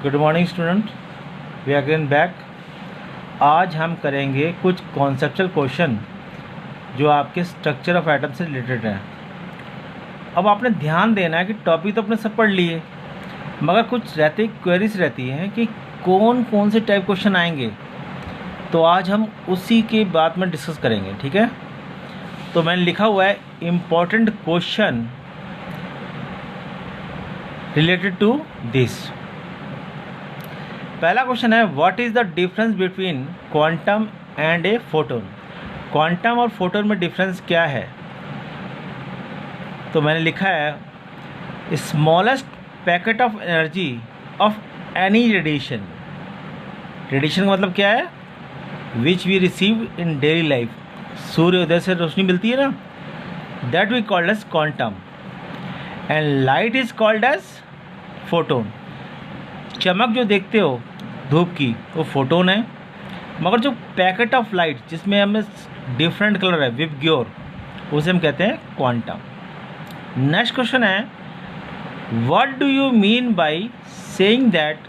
Good morning student, we are again back. आज हम करेंगे कुछ कॉन्सेप्चुअल क्वेश्चन जो आपके स्ट्रक्चर ऑफ एटम से रिलेटेड हैं। अब आपने ध्यान देना है कि टॉपिक तो अपने सब पढ़ लिए, मगर कुछ क्वेरीज रहती हैं कि कौन कौन से टाइप क्वेश्चन आएंगे, तो आज हम उसी के बाद में डिस्कस करेंगे। ठीक है, तो मैंने लिखा हुआ है important question related to this. पहला क्वेश्चन है, what is the difference between quantum and a photon. Quantum और फोटोन में डिफरेंस क्या है? तो मैंने लिखा है smallest packet of energy of any radiation. Radiation का मतलब क्या है? Which we receive in daily life. सूर्योदय से रोशनी मिलती है ना, that we called as quantum, and light is called as photon. चमक जो देखते हो धूप की, वो फोटोन है, मगर जो पैकेट ऑफ लाइट जिसमें हमें डिफरेंट कलर है विबग्योर, उसे हम कहते हैं क्वांटम। नेक्स्ट क्वेश्चन है, what do you mean by saying that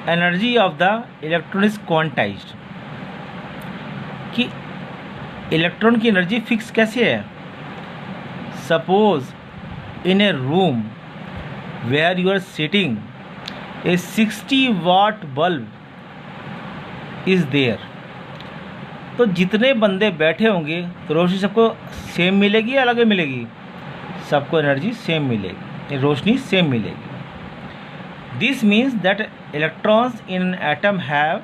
energy of the electron is quantized. कि इलेक्ट्रॉन की एनर्जी फिक्स कैसे है? Suppose in a room where you are sitting, a 60 watt bulb is there. तो जितने बंदे बैठे होंगे तो रोशनी सबको सेम मिलेगी या अलग मिलेगी? सबको एनर्जी सेम मिलेगी, रोशनी सेम मिलेगी। This means that electrons in atom have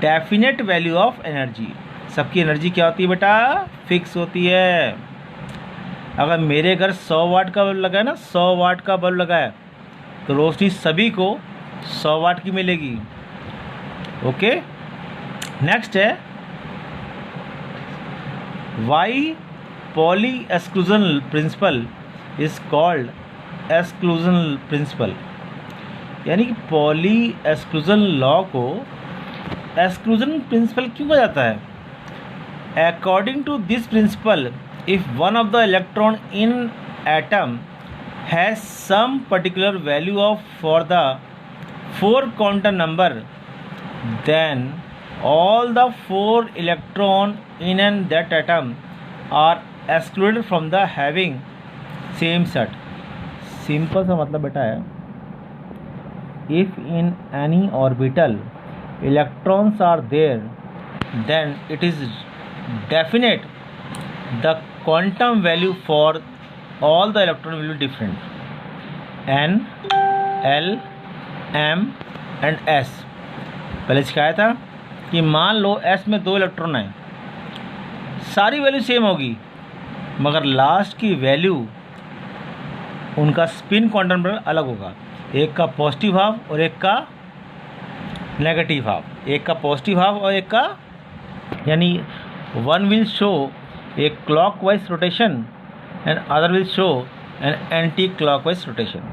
definite value of energy. सबकी एनर्जी क्या होती है बेटा? फिक्स होती है। अगर मेरे घर 100 वाट का बल्ब लगा है ना, 100 वाट का बल्ब लगा है, तो रोशनी सभी को 100 वाट की मिलेगी। ओके, नेक्स्ट है, why Pauli exclusion principle is called exclusion principle. यानी कि पॉली एक्सक्लूजन लॉ को एक्सक्लूजन प्रिंसिपल क्यों कहा जाता है? According to this principle, if one of the electron in atom has some particular value of for the 4 quantum number, then all the 4 electron in that atom are excluded from the having same set. Simple सा मतलब बेटा है, if in any orbital electrons are there, then it is definite the quantum value for all the electron will be different. N, L, M and S। पहले सिखाया था कि मान लो S में 2 इलेक्ट्रॉन हैं, सारी वैल्यू सेम होगी, मगर लास्ट की वैल्यू उनका स्पिन क्वांटम नंबर अलग होगा। एक का पॉजिटिव हाफ और एक का नेगेटिव हाफ, एक का पॉजिटिव हाफ और एक का, यानी one will show A clockwise rotation and other will show an anti-clockwise rotation.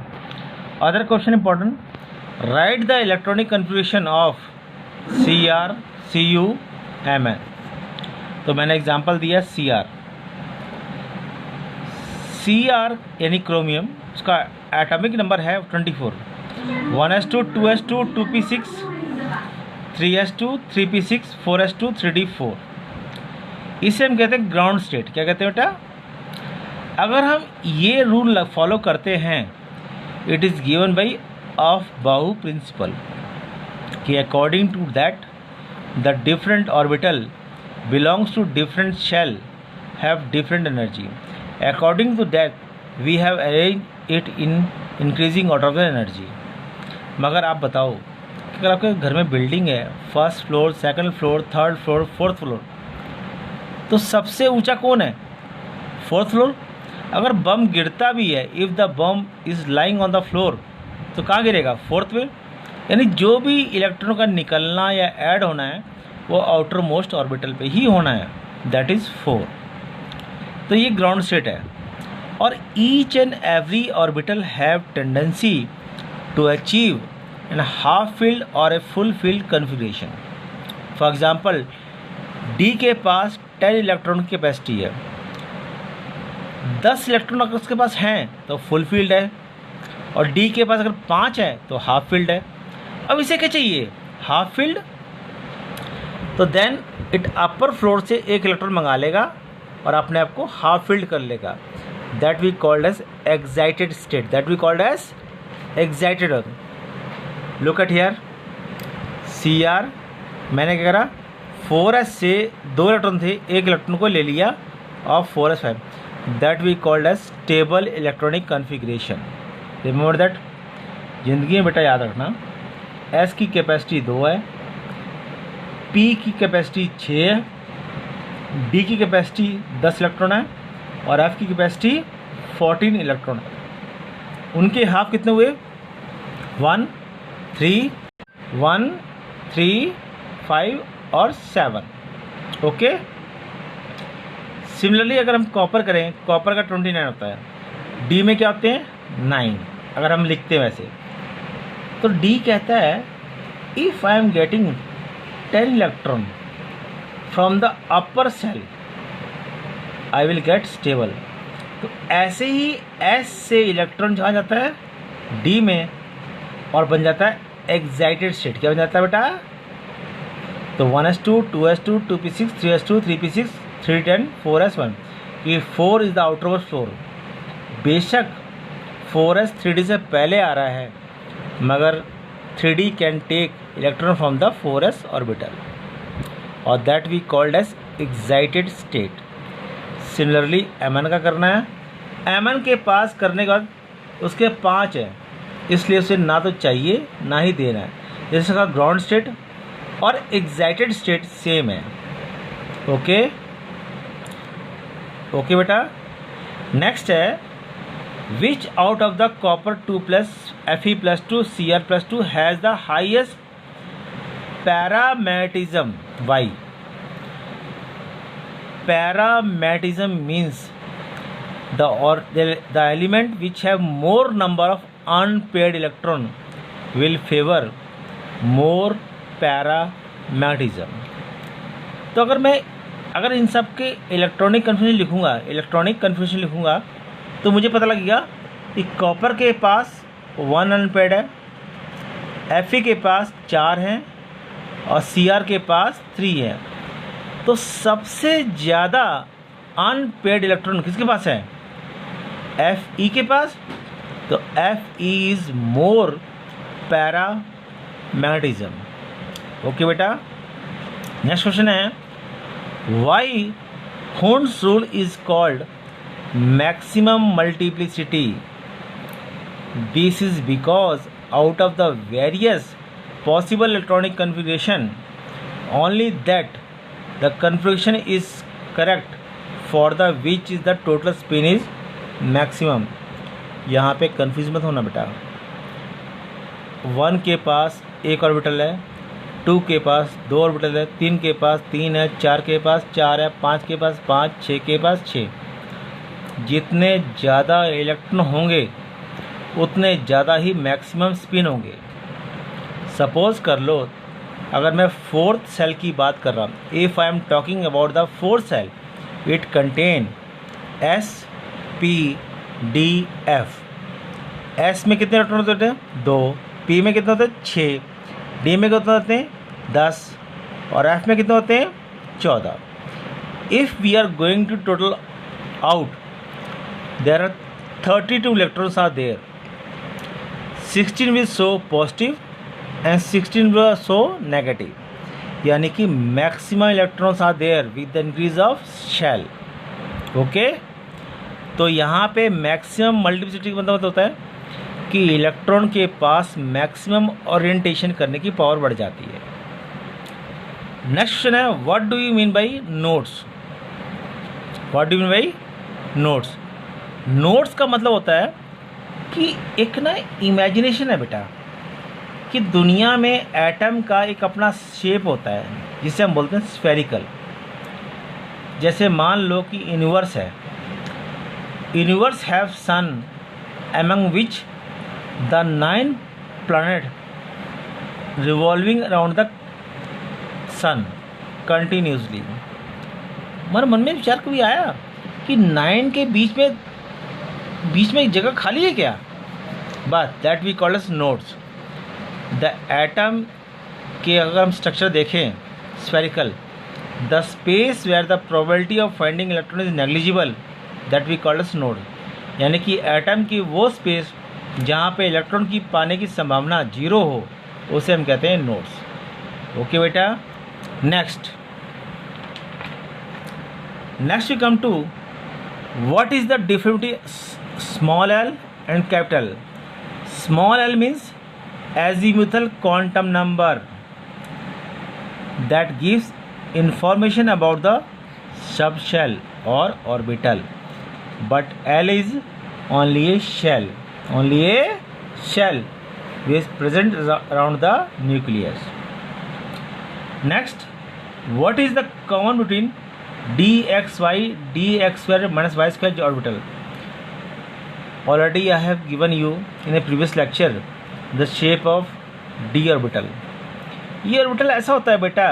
Other question important, write the electronic configuration of Cr, Cu, Mn। तो मैंने एग्जांपल दिया Cr। Cr यानी क्रोमियम, उसका एटॉमिक नंबर है 24, 1s2 2s2 2p6 3s2 3p6 4s2 3d4। इसे हम कहते हैं ग्राउंड स्टेट। क्या कहते हैं बेटा? अगर हम ये रूल फॉलो करते हैं, it is given by Aufbau principle, कि according to that the different orbital belongs to different shell have different energy. According to that we have arrange it in increasing order of the energy. मगर आप बताओ कि अगर आपके घर में building है, first floor, second floor, third floor, fourth floor, तो सबसे ऊंचा कौन है? Fourth floor. अगर बम गिरता भी है, if the bomb is lying on the floor, तो कहाँ गिरेगा? फोर्थ पे। यानी जो भी इलेक्ट्रॉन का निकलना या ऐड होना है वो आउटर मोस्ट ऑर्बिटल पे ही होना है, दैट इज़ 4। तो ये ग्राउंड स्टेट है। और each and every orbital have tendency to achieve an half filled और a full filled configuration. For example, D के पास 10 इलेक्ट्रॉन की कैपेसिटी है, 10 इलेक्ट्रॉन अगर उसके पास हैं तो फुल फील्ड है, और डी के पास अगर 5 है तो हाफ फील्ड है। अब इसे क्या चाहिए, हाफ फील्ड, तो देन इट अपर फ्लोर से एक इलेक्ट्रॉन मंगा लेगा और अपने आप को हाफ फील्ड कर लेगा। That we called as excited state, that we called as excited. Look at here, see are, मैंने क्या करा, 4s से 2 इलेक्ट्रॉन थे, एक इलेक्ट्रॉन को ले लिया और 4s5, that we called as stable electronic configuration. Remember that, जिंदगी में बेटा याद रखना, s की कैपेसिटी 2 है, p की कैपेसिटी 6 है, d की कैपेसिटी 10 इलेक्ट्रॉन है और f की कैपेसिटी 14 इलेक्ट्रॉन है। उनके हाफ कितने हुए, 1 3 1 3 5 और 7। ओके, सिमिलरली अगर हम कॉपर करें, कॉपर का 29 होता है, डी में क्या होते हैं 9, अगर हम लिखते हैं वैसे, तो डी कहता है if I am getting 10 electron from the upper cell I will get stable. तो ऐसे ही एस से इलेक्ट्रॉन जहाँ जाता है डी में और बन जाता है एक्साइटेड स्टेट। क्या बन जाता है बेटा, तो 1s2 2s2 2p6 3s2 3p6 310 4s1, ये 4 is the outer most floor. बेशक 4s 3d से पहले आ रहा है, मगर 3d can take electron from the 4s orbital और that we called as excited state. Similarly mn का करना है, mn के पास करने के बाद उसके 5 है, इसलिए उसे ना तो चाहिए ना ही देना है। जैसे कहा ग्राउंड स्टेट और एक्साइटेड स्टेट सेम है। ओके ओके बेटा, नेक्स्ट है which out of the copper 2 plus Fe+2 Cr+2 has the highest paramagnetism. Why, paramagnetism means the element which have more number of unpaired electron will favor more paramagnetism. तो अगर इन सब के electronic confusion लिखूंगा तो मुझे पता लगेगा कि कॉपर के पास 1 अनपेड है, Fe के पास 4 हैं और Cr के पास 3 है। तो सबसे ज़्यादा अनपेड इलेक्ट्रॉन किसके पास है, Fe के पास। तो Fe is more paramagnetism. Okay बेटा, नेक्स्ट क्वेश्चन है वाई होर्न्स rule is called maximum multiplicity. This is because out of the various possible electronic configuration only that the configuration is correct for the which is the total spin is maximum. यहाँ पे confuse मत होना बेटा, 1 के पास एक orbital है, 2 के पास 2 orbital है, 3 के पास 3 है, 4 के पास 4 है, 5 के पास 5, 6 के पास 6। जितने ज़्यादा इलेक्ट्रॉन होंगे उतने ज़्यादा ही मैक्सिमम स्पिन होंगे। सपोज कर लो अगर मैं 4th सेल की बात कर रहा हूँ, if I am talking about the 4th cell, it contain S P D F। S में कितने इलेक्ट्रॉन होते हैं 2, P में कितने होते हैं 6, D में कितने होते हैं 10 और F में कितने होते हैं 14। If we are going to total out there are 32 electrons are there, 16 will show positive and 16 will show negative. यानी कि maximum electrons are there with the increase of shell. Okay, तो यहाँ पे मैक्सिमम मल्टीप्लिसिटी का मतलब होता है कि इलेक्ट्रॉन के पास मैक्सिमम ओरिएंटेशन करने की पावर बढ़ जाती है। नेक्स्ट क्वेश्चन है what do you mean by nodes. What do you mean by nodes. Nodes का मतलब होता है कि एक ना इमेजिनेशन है बेटा कि दुनिया में एटम का एक अपना शेप होता है जिसे हम बोलते हैं स्फेरिकल। जैसे मान लो कि यूनिवर्स है, universe have sun among which the 9 planet revolving around the sun continuously। हमारे मन में विचार कभी आया कि 9 के बीच में एक जगह खाली है क्या? But that we call as nodes. The atom के अगर हम स्ट्रक्चर देखें spherical, the space where the probability of finding electron is negligible that we call as node. यानी कि एटम की वो स्पेस जहाँ पे इलेक्ट्रॉन की पाने की संभावना जीरो हो उसे हम कहते हैं नोड्स। ओके बेटा, next we come to what is the difference between small L and capital. Small L means azimuthal quantum number that gives information about the subshell or orbital, but L is only a shell which is present around the nucleus. Next, what is the common between dx square minus y square orbital? Already I have given you in a previous lecture the shape of D orbital. ये orbital ऐसा होता है बेटा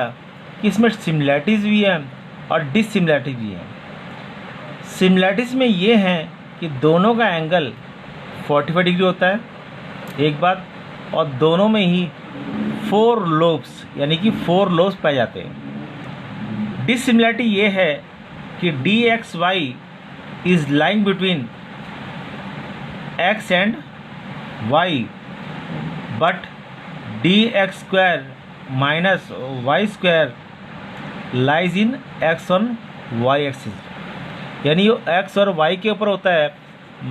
कि इसमें similarities भी हैं और डिससिमिलैरिटीज भी हैं। सिमिलैरिटीज़ में ये हैं कि दोनों का एंगल 45 डिग्री होता है एक बात, और दोनों में ही 4 लोब्स यानी कि 4 लोब्स पाए जाते हैं। डिससिमिलैरिटी ये है कि D X Y is lying between X and Y, but D X square minus Y square lies in X on Y axis. यानी वो एक्स और वाई के ऊपर होता है,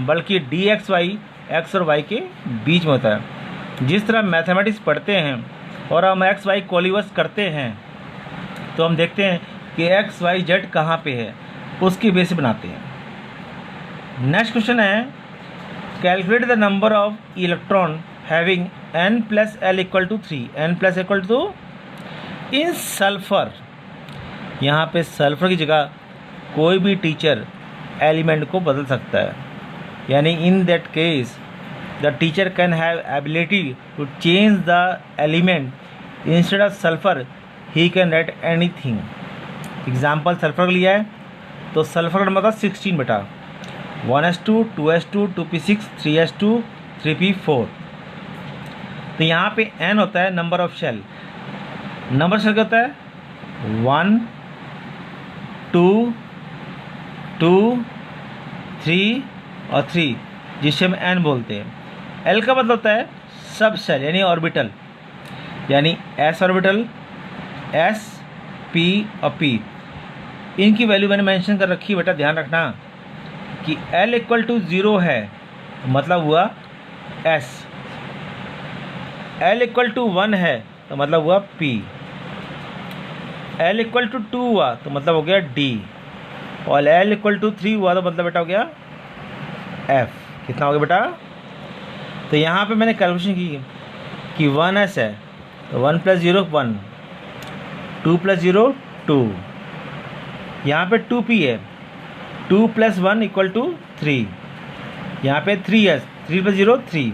बल्कि डी एक्स वाई एक्स और वाई के बीच में होता है। जिस तरह मैथमेटिक्स पढ़ते हैं और हम एक्स वाई कोलिवर्स करते हैं तो हम देखते हैं कि एक्स वाई जेड कहाँ पे है, उसकी बेसिस बनाते हैं। नेक्स्ट क्वेश्चन है calculate the number of electron having n plus l equal to 3, n plus equal to in sulphur. यहाँ पे सल्फर की जगह कोई भी टीचर एलिमेंट को बदल सकता है, यानी in that case the teacher can have ability to change the element instead of sulphur he can write anything. Example sulphur लिया है तो सल्फर का नंबर था 16 बेटा, 1s2 2s2 2p6 3s2 3p4। तो यहाँ पे n होता है number of shell. Number shell क्या होता है 1 2 2 3 और 3, जिसे हम n बोलते हैं। l का मतलब होता है सब शेल यानी ऑर्बिटल, यानी s ऑर्बिटल s p और p। इनकी वैल्यू मैंने मेंशन कर रखी है बेटा, ध्यान रखना कि l इक्वल टू 0 है मतलब हुआ s, L इक्वल टू 1 है तो मतलब हुआ P, L इक्वल टू 2 हुआ तो मतलब हो गया D, और L इक्वल टू 3 हुआ तो मतलब बेटा हो गया F। कितना हो गया बेटा? तो यहाँ पे मैंने कैलकुलेशन की कि 1s है तो 1 + 0 1, 2 + 0 2, यहाँ पे 2p है, 2 + 1 इक्वल टू 3, यहाँ पे 3s, 3 + 0 3।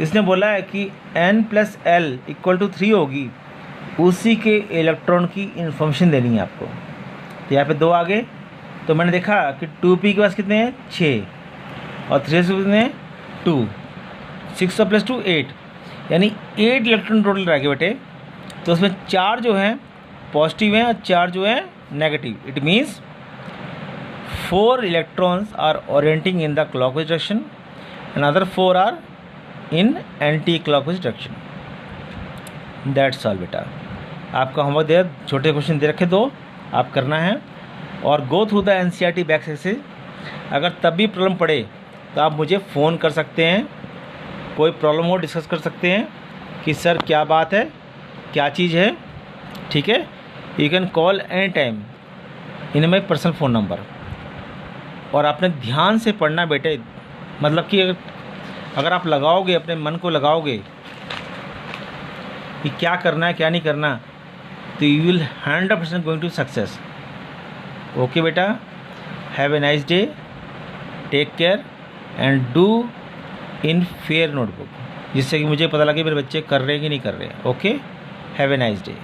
इसने बोला है कि n + l इक्वल टू 3 होगी, उसी के इलेक्ट्रॉन की इन्फॉर्मेशन देनी है आपको। तो यहाँ पे 2 आ गए, तो मैंने देखा कि 2p के पास कितने हैं 6 और 3s कितने हैं 2, 6 + 2 8, यानी 8 इलेक्ट्रॉन टोटल रह गए बेटे। तो उसमें 4 जो हैं पॉजिटिव हैं और 4 जो हैं negative. It means 4 electrons are orienting in the clockwise direction and other 4 are in anti clockwise direction. That's all बेटा। आपका होमवर्क दे छोटे क्वेश्चन दे रखे 2, आप करना है और go through the NCERT back exercise. अगर तब भी प्रॉब्लम पड़े तो आप मुझे फ़ोन कर सकते हैं, कोई प्रॉब्लम हो डिस्कस कर सकते हैं कि सर क्या बात है, क्या चीज़ है, ठीक है। You can call any time in my personal phone number. और आपने ध्यान से पढ़ना बेटे, मतलब कि अगर आप लगाओगे, अपने मन को लगाओगे कि क्या करना है क्या नहीं करना, तो you will 100% going to success. Okay बेटा, have a nice day, take care and do in fair notebook, जिससे कि मुझे पता लगे मेरे बच्चे कर रहे हैं कि नहीं कर रहे हैं। Okay, have a nice day.